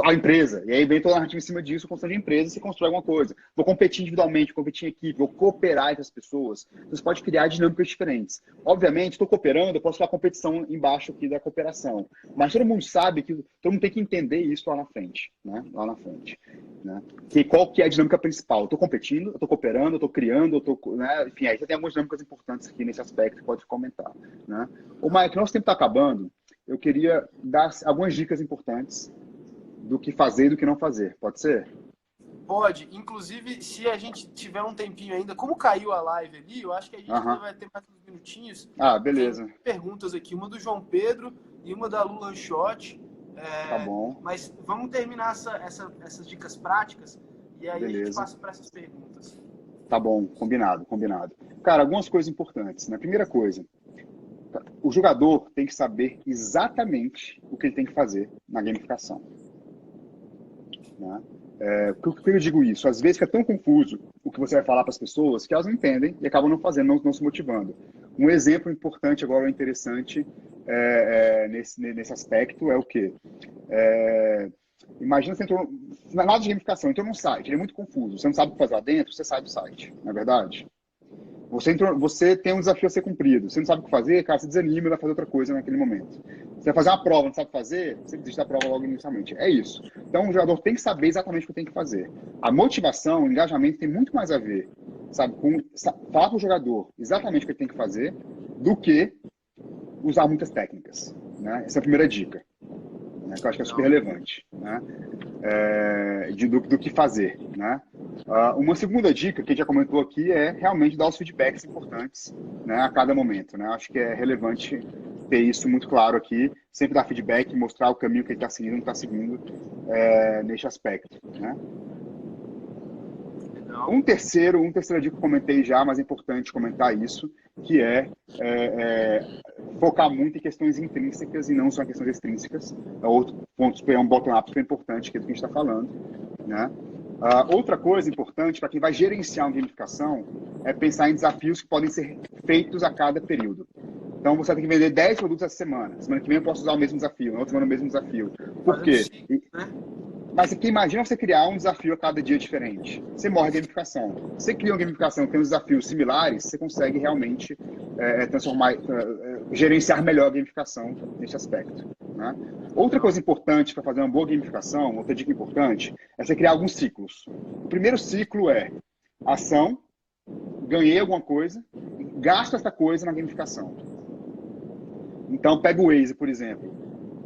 a empresa. E aí vem toda a narrativa em cima disso, construção de empresa, você constrói alguma coisa. Vou competir individualmente, competir em equipe, vou cooperar entre as pessoas. Você pode criar dinâmicas diferentes. Obviamente, estou cooperando, eu posso fazer a competição embaixo aqui da cooperação. Mas todo mundo sabe que todo mundo tem que entender isso lá na frente, né? Lá na frente. Né? Qual que é a dinâmica principal? Eu estou competindo, eu estou cooperando, eu estou criando, né? Enfim, aí você tem algumas dinâmicas importantes aqui nesse aspecto que pode comentar. Né? O Mike, nosso tempo está acabando. Eu queria dar algumas dicas importantes do que fazer e do que não fazer. Pode ser? Pode. Inclusive, se a gente tiver um tempinho ainda, como caiu a live ali, eu acho que a gente ainda vai ter mais uns minutinhos. Ah, beleza. Tem perguntas aqui, uma do João Pedro e uma da Lu Lanchotti. Tá bom. Mas vamos terminar essas dicas práticas e aí Beleza. a gente passa para essas perguntas. Tá bom, combinado, combinado. Cara, algumas coisas importantes. Né? Primeira coisa, o jogador tem que saber exatamente o que ele tem que fazer na gamificação. Né? Por que eu digo isso? Às vezes fica tão confuso o que você vai falar para as pessoas que elas não entendem e acabam não fazendo, não se motivando. Um exemplo importante agora, interessante, nesse aspecto é o quê? Imagina você entrou, nada de gamificação, entrou num site, ele é muito confuso, você não sabe o que fazer lá dentro, você sai do site, não é verdade? Você tem um desafio a ser cumprido, você não sabe o que fazer, cara, você desanima e vai fazer outra coisa naquele momento. Você vai fazer uma prova, não sabe fazer, você desiste da prova logo inicialmente. É isso. Então, o jogador tem que saber exatamente o que tem que fazer. A motivação, o engajamento tem muito mais a ver, sabe, com falar para o jogador exatamente o que ele tem que fazer do que usar muitas técnicas, né? Essa é a primeira dica, né, que eu acho que é super relevante, né? Do que fazer, né? Uma segunda dica que a gente já comentou aqui é realmente dar os feedbacks importantes, né, a cada momento, né? Acho que é relevante ter isso muito claro aqui, sempre dar feedback, mostrar o caminho que ele está seguindo, não está seguindo nesse aspecto, né? Um terceiro dica que eu comentei já, mas é importante comentar isso, que é focar muito em questões intrínsecas e não só em questões extrínsecas. É outro ponto, é um bottom-up super importante, que é do que a gente está falando, né? Outra coisa importante para quem vai gerenciar uma gamificação é pensar em desafios que podem ser feitos a cada período. Então, você tem que vender 10 produtos essa semana. Semana que vem eu posso usar o mesmo desafio, na outra semana o mesmo desafio. Por quê? Mas aqui, imagina você criar um desafio a cada dia diferente. Você morre a gamificação. Você cria uma gamificação que tem uns desafios similares, você consegue realmente gerenciar melhor a gamificação nesse aspecto, né? Outra coisa importante para fazer uma boa gamificação, outra dica importante, é você criar alguns ciclos. O primeiro ciclo é ação, ganhei alguma coisa, gasto essa coisa na gamificação. Então, pega o Waze, por exemplo.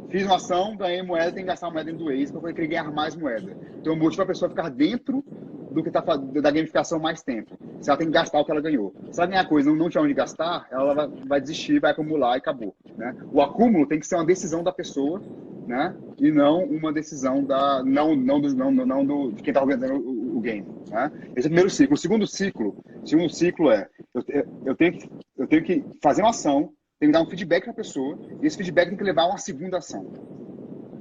Fiz uma ação, ganhei moeda, tem que gastar moeda dentro do Waze para poder ganhar mais moeda. Então, o motivo é a pessoa ficar dentro do que da gamificação mais tempo. Se ela tem que gastar o que ela ganhou. Se ela ganhar coisa e não tiver onde gastar, ela vai desistir, vai acumular e acabou, né? O acúmulo tem que ser uma decisão da pessoa, né? E não uma decisão de quem está organizando o game, né? Esse é o primeiro ciclo. O segundo ciclo é eu tenho que fazer uma ação, tem que dar um feedback para a pessoa, e esse feedback tem que levar a uma segunda ação.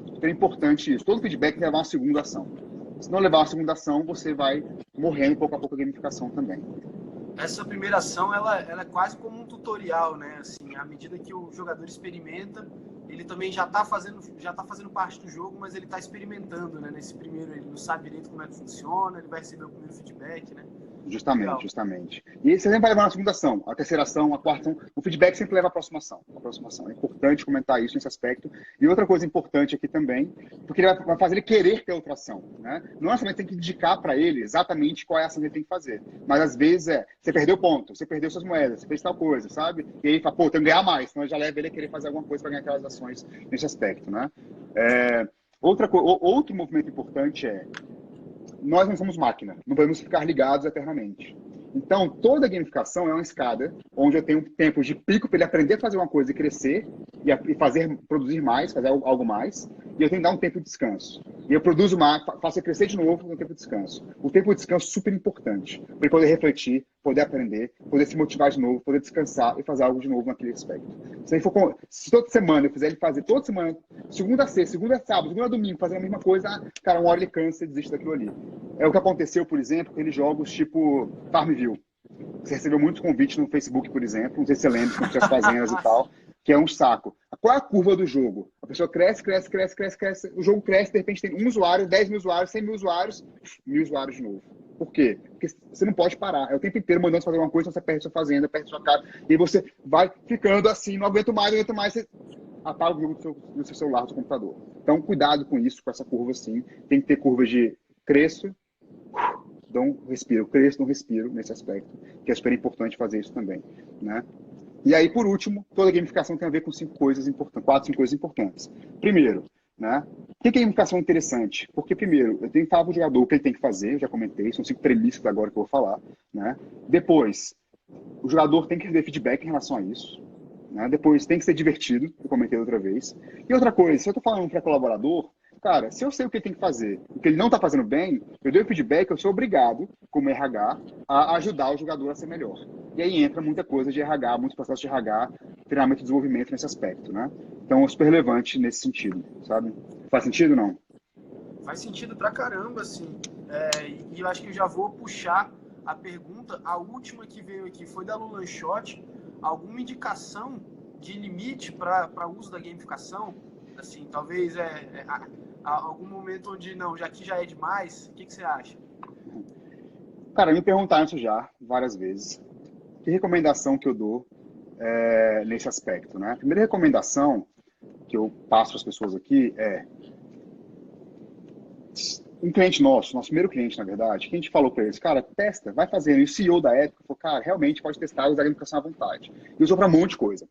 Então é importante isso. Todo feedback tem que levar a uma segunda ação. Se não levar a uma segunda ação, você vai morrendo pouco a pouco a gamificação também. Essa primeira ação, ela é quase como um tutorial, né? Assim, à medida que o jogador experimenta, ele também já está fazendo parte do jogo, mas ele está experimentando, né? Nesse primeiro, ele não sabe direito como é que funciona, ele vai receber o primeiro feedback, né? Justamente. E você sempre vai levar na segunda ação, a terceira ação, a quarta ação. O feedback sempre leva à próxima ação. É importante comentar isso nesse aspecto. E outra coisa importante aqui também, porque ele vai fazer ele querer ter outra ação, né? Não é somente tem que indicar para ele exatamente qual é a ação que ele tem que fazer. Mas às vezes você perdeu ponto, você perdeu suas moedas, você fez tal coisa, sabe? E aí fala, pô, tem que ganhar mais. Então já leva ele a querer fazer alguma coisa para ganhar aquelas ações nesse aspecto, né? Outro movimento importante nós não somos máquina, não podemos ficar ligados eternamente. Então, toda gamificação é uma escada, onde eu tenho tempo de pico para ele aprender a fazer uma coisa e crescer, e produzir mais, fazer algo mais, e eu tenho que dar um tempo de descanso. E eu produzo mais, faço ele crescer de novo no tempo de descanso. O tempo de descanso é super importante, para ele poder refletir, poder aprender, poder se motivar de novo, poder descansar e fazer algo de novo naquele aspecto. Se toda semana eu fizer ele fazer, toda semana, segunda a sexta, segunda a sábado, segunda a domingo, fazendo a mesma coisa, cara, uma hora ele cansa e desiste daquilo ali. É o que aconteceu, por exemplo, com aqueles jogos tipo Farmville. Você recebeu muitos convites no Facebook, por exemplo, não sei se você lembra, com as fazendas e tal, que é um saco. Qual é a curva do jogo? A pessoa cresce, o jogo cresce, de repente tem 1 usuário, 10 mil usuários, 100 mil usuários, 1.000 usuários de novo. Por quê? Porque você não pode parar. É o tempo inteiro mandando você fazer uma coisa, então você perde sua fazenda, perde sua casa, e você vai ficando assim, não aguento mais, você apaga o jogo do seu celular, do seu computador. Então, cuidado com isso, com essa curva assim. Tem que ter curvas de cresço, não respiro, cresço, não respiro nesse aspecto, que é super importante fazer isso também, né? E aí, por último, toda gamificação tem a ver com 5 coisas importantes. Primeiro, né? Por que a gamificação é interessante? Porque, primeiro, eu tenho que falar para o jogador o que ele tem que fazer, eu já comentei, são 5 premissas agora que eu vou falar, né? Depois, o jogador tem que receber feedback em relação a isso, né? Depois, tem que ser divertido, eu comentei outra vez. E outra coisa, se eu estou falando para colaborador, cara, se eu sei o que ele tem que fazer, o que ele não está fazendo bem, eu dei o feedback, eu sou obrigado, como RH, a ajudar o jogador a ser melhor. E aí entra muita coisa de RH, muitos processos de RH, treinamento e desenvolvimento nesse aspecto, né? Então, é super relevante nesse sentido, sabe? Faz sentido ou não? Faz sentido pra caramba, assim. E eu acho que eu já vou puxar a pergunta, a última que veio aqui foi da Lulan Shot. Alguma indicação de limite para uso da gamificação? Assim, talvez algum momento onde não, já que já é demais, o que você acha? Cara, me perguntaram isso já várias vezes. Que recomendação que eu dou nesse aspecto, né? A primeira recomendação que eu passo para as pessoas aqui é um cliente nosso primeiro cliente, na verdade, que a gente falou para eles, cara, testa, vai fazendo. E o CEO da época falou, cara, realmente pode testar e usar a gamificação à vontade. E usou para um monte de coisa.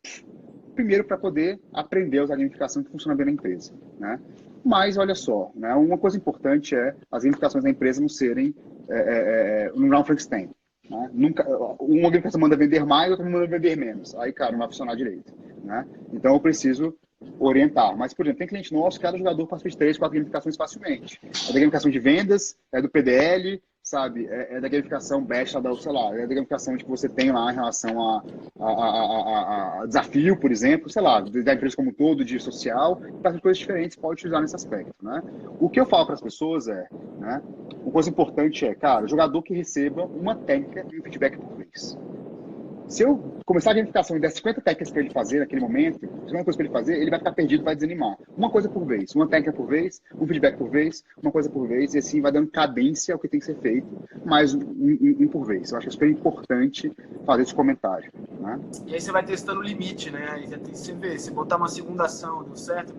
Primeiro, para poder aprender a usar a gamificação que funciona bem na empresa, né? Mas, olha só, né? Uma coisa importante é as gamificações da empresa não serem no Ground Frankenstein. Né? Nunca, uma gamificação manda vender mais, outra manda vender menos. Aí, cara, não vai funcionar direito. Né? Então, eu preciso orientar. Mas, por exemplo, tem cliente nosso, cada jogador participa de 3, 4 gamificações facilmente. É da gamificação de vendas, é do PDL, sabe? É da gamificação besta, sei lá, é da gamificação que você tem lá em relação a desafio, por exemplo, sei lá, da empresa como um todo, de social, para coisas diferentes pode utilizar nesse aspecto, né? O que eu falo para as pessoas né? Uma coisa importante cara, o jogador que receba uma técnica e um feedback por vez. Se eu começar a gamificação e der 50 técnicas para ele fazer naquele momento, 50 coisas para ele fazer, ele vai ficar perdido, vai desanimar. Uma coisa por vez, uma técnica por vez, um feedback por vez, uma coisa por vez, e assim vai dando cadência ao que tem que ser feito, mais um por vez. Eu acho que é super importante fazer esse comentário. Né? E aí você vai testando o limite, né? Aí você vê, se botar uma segunda ação, deu certo,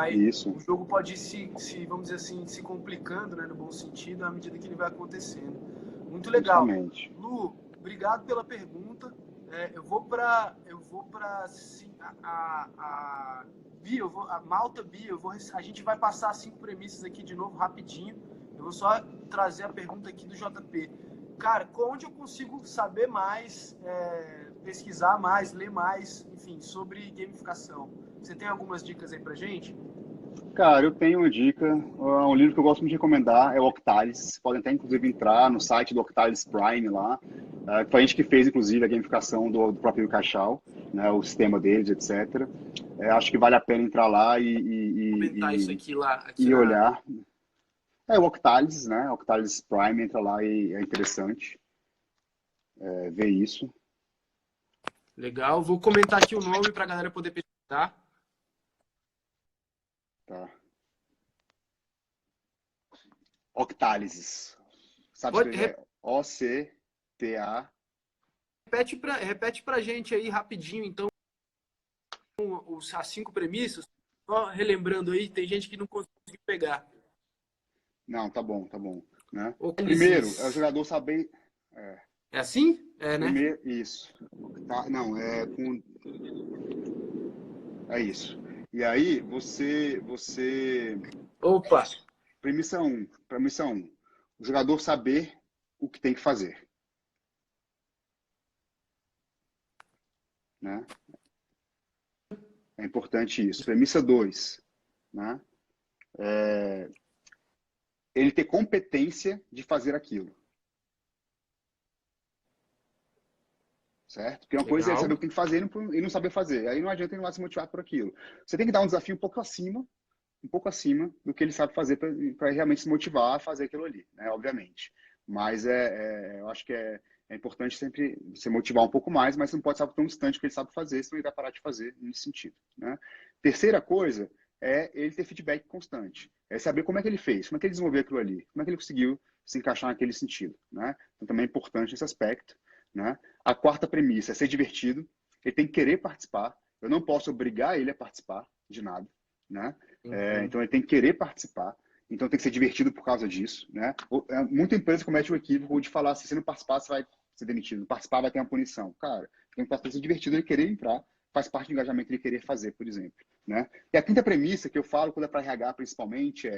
Isso. o jogo pode ir vamos dizer assim, se complicando, né, no bom sentido, à medida que ele vai acontecendo. Muito legal. Justamente. Lu, obrigado pela pergunta. Eu vou para Bia, a Malta Bia, a gente vai passar 5 premissas aqui de novo rapidinho. Eu vou só trazer a pergunta aqui do JP. Cara, onde eu consigo saber mais, pesquisar mais, ler mais, enfim, sobre gamificação? Você tem algumas dicas aí pra gente? Cara, eu tenho uma dica, um livro que eu gosto muito de recomendar, é o Octalis. Podem até, inclusive, entrar no site do Octalis Prime lá. Foi a gente que fez, inclusive, a gamificação do próprio Cachal, né, o sistema deles, etc. Acho que vale a pena entrar lá Comentar isso aqui e olhar. O Octalis, né? Octalis Prime, entra lá e é interessante ver isso. Legal. Vou comentar aqui o nome para a galera poder pesquisar. Tá. Octalis. Sabe escrever? O-C-T-A. Repete pra gente aí rapidinho, então, as 5 premissas. Só relembrando aí, tem gente que não conseguiu pegar. Não, tá bom, tá bom. Né? Octalis. Primeiro, é o jogador saber... É assim? É, né? Primeiro, isso. Tá, não, é isso. E aí, você... Opa! Premissa 1. O jogador saber o que tem que fazer. Né? É importante isso. Premissa 2. Né? Ele ter competência de fazer aquilo. Certo? Porque uma coisa é ele saber o que tem que fazer e não saber fazer. Aí não adianta ele não vai se motivar por aquilo. Você tem que dar um desafio um pouco acima do que ele sabe fazer para realmente se motivar a fazer aquilo ali, né? Obviamente. Mas eu acho que é importante sempre se motivar um pouco mais, mas não pode saber tão distante que ele sabe fazer, senão ele vai parar de fazer nesse sentido. Né? Terceira coisa é ele ter feedback constante. É saber como é que ele fez, como é que ele desenvolveu aquilo ali, como é que ele conseguiu se encaixar naquele sentido. Né? Então também é importante esse aspecto. Né? A quarta premissa é ser divertido. Ele tem que querer participar. Eu não posso obrigar ele a participar de nada. Né? Então ele tem que querer participar. Então tem que ser divertido por causa disso. Né? Muita empresa comete o equívoco de falar assim, se não participar, você vai ser demitido. Não participar vai ter uma punição. Cara, tem que ser divertido ele querer entrar. Faz parte do engajamento ele querer fazer, por exemplo. Né? E a quinta premissa que eu falo, quando é para RH principalmente,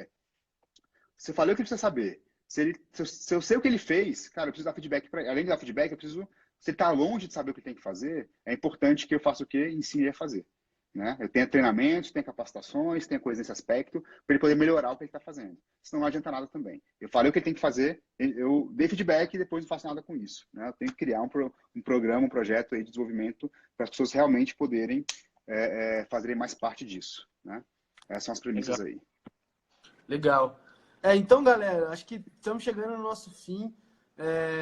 você falou o que ele precisa saber. Se eu sei o que ele fez, cara, eu preciso dar feedback para ele. Além de dar feedback, eu preciso... Se ele está longe de saber o que tem que fazer, é importante que eu faça o quê? Ensine ele a fazer. Né? Eu tenho treinamentos, tenho capacitações, tenho coisas nesse aspecto, para ele poder melhorar o que ele está fazendo. Senão não adianta nada também. Eu falei o que ele tem que fazer, eu dei feedback e depois não faço nada com isso. Né? Eu tenho que criar um programa, um projeto aí de desenvolvimento para as pessoas realmente poderem fazerem mais parte disso. Né? Essas são as premissas aí. Legal. Então, galera, acho que estamos chegando no nosso fim.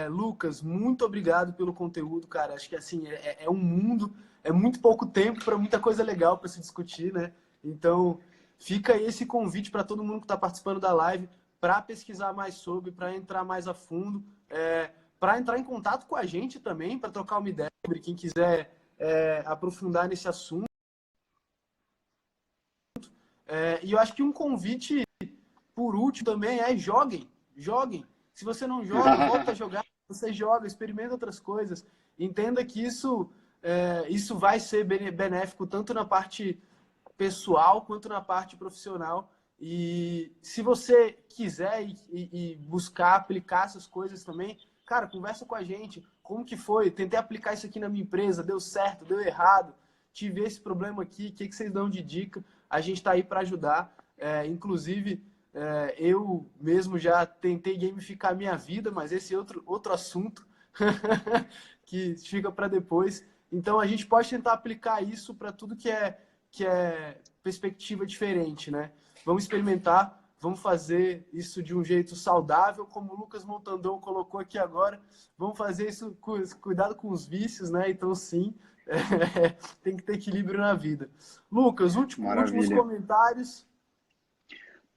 Lucas, muito obrigado pelo conteúdo, cara. Acho que assim, é um mundo, é muito pouco tempo para muita coisa legal para se discutir, né? Então, fica aí esse convite para todo mundo que está participando da live para pesquisar mais sobre, para entrar mais a fundo, para entrar em contato com a gente também, para trocar uma ideia sobre quem quiser aprofundar nesse assunto. E eu acho que um convite, por último, também joguem. Joguem. Se você não joga, volta a jogar. Você joga, experimenta outras coisas. Entenda que isso vai ser benéfico tanto na parte pessoal quanto na parte profissional. E se você quiser e buscar aplicar essas coisas também, cara, conversa com a gente. Como que foi? Tentei aplicar isso aqui na minha empresa, deu certo, deu errado. Tive esse problema aqui, o que vocês dão de dica? A gente está aí para ajudar. Inclusive, eu mesmo já tentei gamificar a minha vida, mas esse é outro assunto que fica para depois. Então, a gente pode tentar aplicar isso para tudo que é perspectiva diferente, né? Vamos experimentar, vamos fazer isso de um jeito saudável, como o Lucas Montandão colocou aqui agora. Vamos fazer isso com cuidado com os vícios, né? Então, sim, tem que ter equilíbrio na vida. Lucas, últimos comentários.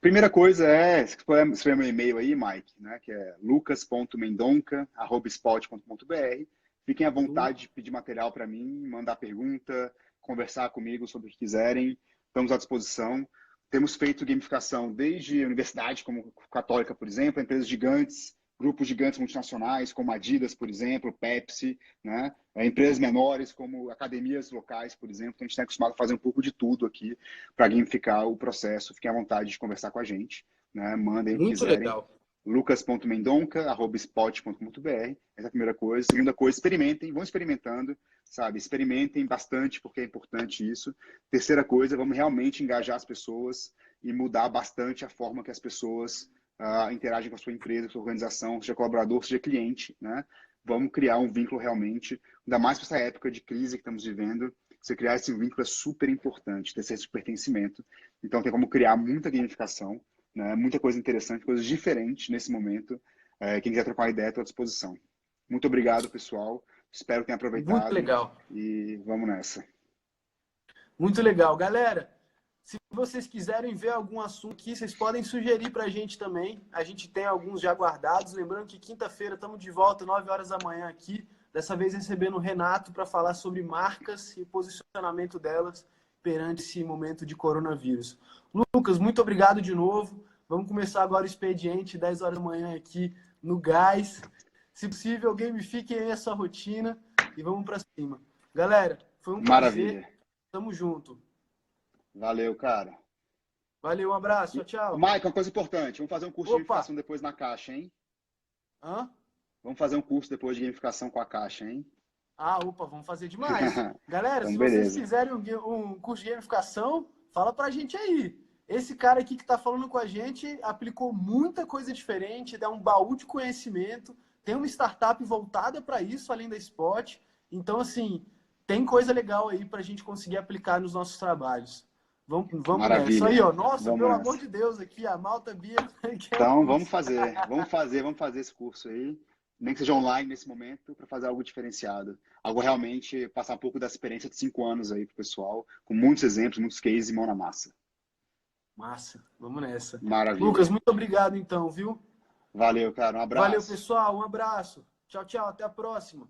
Primeira coisa se for meu e-mail aí, Mike, né, que é lucas.mendonca@spot.br. Fiquem à vontade de pedir material para mim, mandar pergunta, conversar comigo sobre o que quiserem. Estamos à disposição. Temos feito gamificação desde a universidade, como Católica, por exemplo, empresas gigantes, grupos gigantes multinacionais, como Adidas, por exemplo, Pepsi, né? Empresas menores, como academias locais, por exemplo. A gente está acostumado a fazer um pouco de tudo aqui para gamificar o processo. Fiquem à vontade de conversar com a gente, né? Mandem o que quiserem. Legal. lucas.mendonca@spot.br. Essa é a primeira coisa. Segunda coisa, experimentem, vão experimentando, sabe? Experimentem bastante, porque é importante isso. Terceira coisa, vamos realmente engajar as pessoas e mudar bastante a forma que as pessoas interagem com a sua empresa, com a sua organização, seja colaborador, seja cliente, né? Vamos criar um vínculo realmente, ainda mais para essa época de crise que estamos vivendo. Você criar esse vínculo é super importante, ter esse pertencimento. Então, tem como criar muita gamificação, né? Muita coisa interessante, coisas diferentes nesse momento. Quem quiser trocar uma ideia, estou à disposição. Muito obrigado, pessoal. Espero que tenham aproveitado. Muito legal. E vamos nessa. Muito legal. Galera, se vocês quiserem ver algum assunto aqui, vocês podem sugerir para a gente também. A gente tem alguns já guardados. Lembrando que quinta-feira estamos de volta, 9 horas da manhã aqui. Dessa vez recebendo o Renato para falar sobre marcas e o posicionamento delas perante esse momento de coronavírus. Lucas, muito obrigado de novo. Vamos começar agora o expediente, 10 horas da manhã aqui no Gás. Se possível, gamifiquem aí essa rotina e vamos para cima. Galera, foi um prazer. Tamo junto. Valeu, cara. Valeu, um abraço, tchau. Mike, uma coisa importante. Vamos fazer um curso de gamificação depois na Caixa, hein? Hã? Vamos fazer um curso depois de gamificação com a Caixa, hein? Vamos fazer demais. Galera, então, se vocês quiserem um curso de gamificação, fala pra gente aí. Esse cara aqui que tá falando com a gente aplicou muita coisa diferente, dá um baú de conhecimento, tem uma startup voltada para isso, além da Spot. Então, assim, tem coisa legal aí pra gente conseguir aplicar nos nossos trabalhos. Vamos nessa. Isso aí, ó. Nossa, pelo amor de Deus, aqui, a Malta Bia. Então, vamos fazer esse curso aí. Nem que seja online nesse momento, para fazer algo diferenciado. Algo realmente, passar um pouco da experiência de 5 anos aí pro pessoal, com muitos exemplos, muitos cases e mão na massa. Massa, vamos nessa. Maravilha. Lucas, muito obrigado então, viu? Valeu, cara, um abraço. Valeu, pessoal, um abraço. Tchau, tchau, até a próxima.